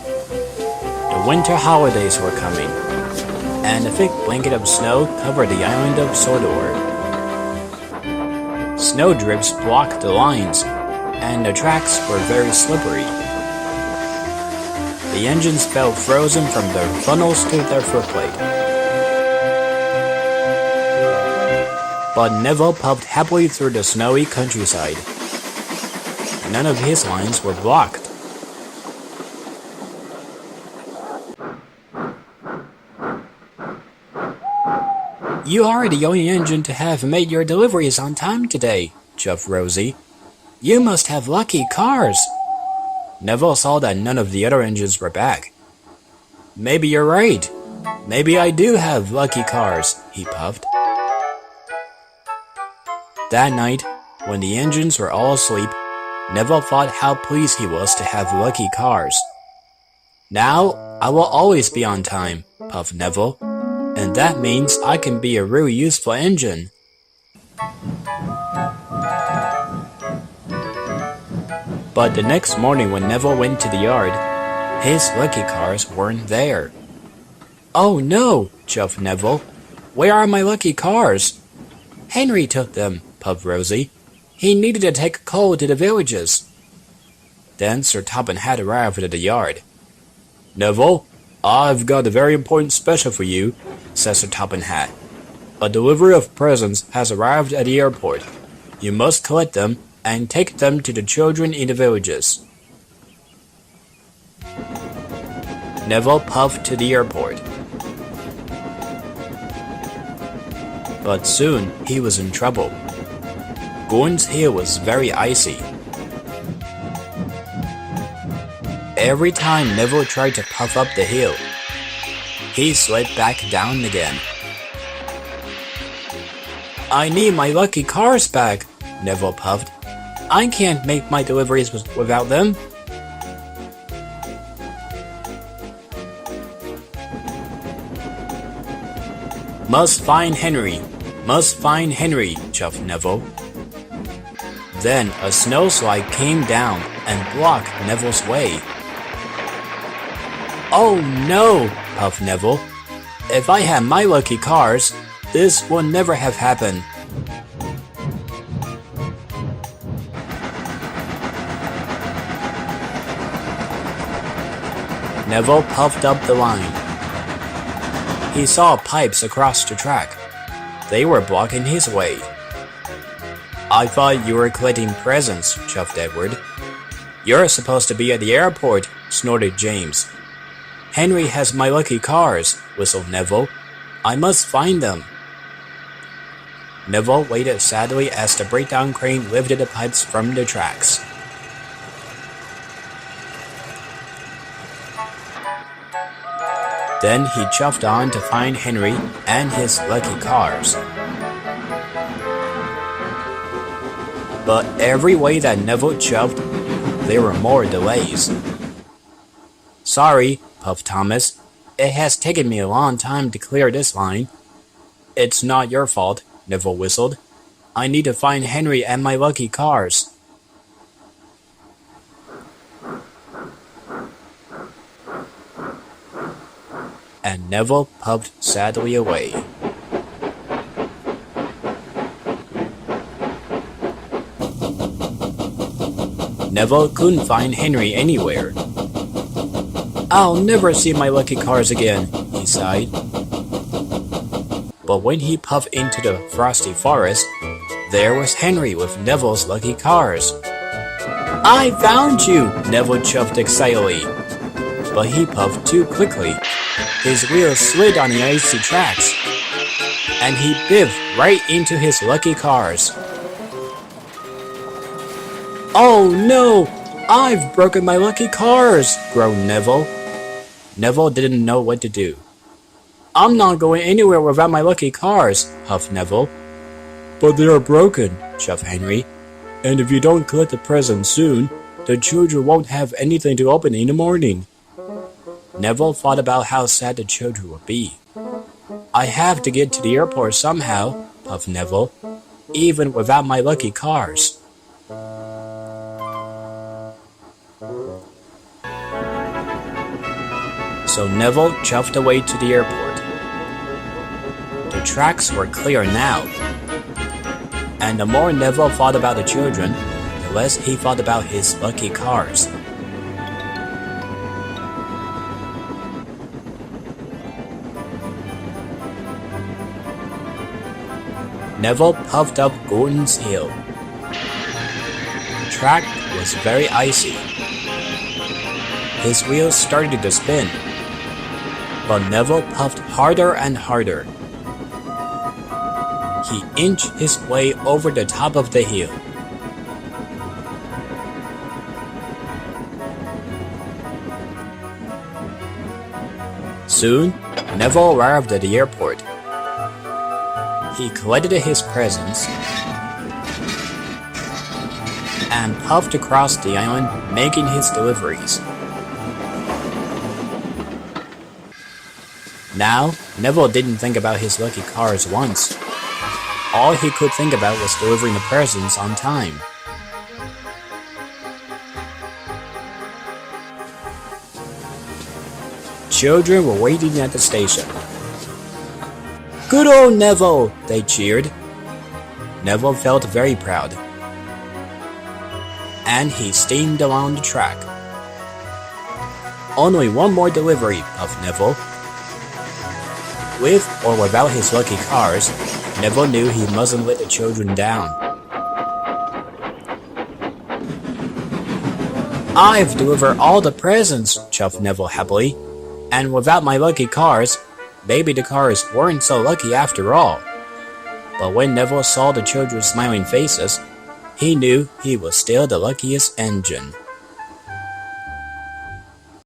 The winter holidays were coming, and a thick blanket of snow covered the island of Sodor. Snowdrifts blocked the lines, and the tracks were very slippery. The engines felt frozen from their funnels to their footplate. But Neville puffed happily through the snowy countryside. None of his lines were blocked. "You are the only engine to have made your deliveries on time today," chuffed Rosie. "You must have lucky cars." Neville saw that none of the other engines were back. "Maybe you're right. Maybe I do have lucky cars," he puffed. That night, when the engines were all asleep, Neville thought how pleased he was to have lucky cars. "Now, I will always be on time," puffed Neville, "and that means I can be a really useful engine." But the next morning when Neville went to the yard, his lucky cars weren't there. "Oh no," chuffed Neville. "Where are my lucky cars?" "Henry took them," puffed Rosie. "He needed to take coal to the villages." Then Sir Topham Hatt arrived at the yard. "Neville, I've got a very important special for you," said Sir Topham Hatt. "A delivery of presents has arrived at the airport. You must collect them and take them to the children in the villages." Neville puffed to the airport. But soon he was in trouble. Gordon's hill was very icy. Every time Neville tried to puff up the hill, he slid back down again. "I need my lucky cars back," Neville puffed. "I can't make my deliveries without them." "Must find Henry, must find Henry," chuffed Neville. Then a snowslide came down and blocked Neville's way. "Oh no," puffed Neville. "If I had my lucky cars, this would never have happened." Neville puffed up the line. He saw pipes across the track. They were blocking his way. "I thought you were collecting presents," chuffed Edward. "You're supposed to be at the airport," snorted James. "Henry has my lucky cars," whistled Neville. "I must find them." Neville waited sadly as the breakdown crane lifted the pipes from the tracks. Then he chuffed on to find Henry and his lucky cars. But every way that Neville chuffed, there were more delays. "Sorry," puffed Thomas. "It has taken me a long time to clear this line." "It's not your fault," Neville whistled. "I need to find Henry and my lucky cars." And Neville puffed sadly away. Neville couldn't find Henry anywhere. "I'll never see my lucky cars again," he sighed. But when he puffed into the frosty forest, there was Henry with Neville's lucky cars. "I found you!" Neville chuffed excitedly. But he puffed too quickly. His wheels slid on the icy tracks, and he biffed right into his lucky cars. "Oh no! I've broken my lucky cars!" groaned Neville. Neville didn't know what to do. "I'm not going anywhere without my lucky cars," huffed Neville. "But they are broken," chuffed Henry. "And if you don't collect the presents soon, the children won't have anything to open in the morning." Neville thought about how sad the children would be. "I have to get to the airport somehow," puffed Neville, "even without my lucky cars." So Neville chuffed away to the airport. The tracks were clear now, and the more Neville thought about the children, the less he thought about his lucky cars. Neville puffed up Gordon's Hill. The track was very icy. His wheels started to spin, but Neville puffed harder and harder. He inched his way over the top of the hill. Soon, Neville arrived at the airport. He collected his presents and puffed across the island, making his deliveries. Now, Neville didn't think about his lucky cars once. All he could think about was delivering the presents on time. Children were waiting at the station. "Good old Neville!" they cheered. Neville felt very proud, and he steamed along the track. "Only one more delivery," puffed Neville. With or without his lucky cars, Neville knew he mustn't let the children down. "I've delivered all the presents," chuffed Neville happily, "and without my lucky cars, maybe the cars weren't so lucky after all." But when Neville saw the children's smiling faces, he knew he was still the luckiest engine.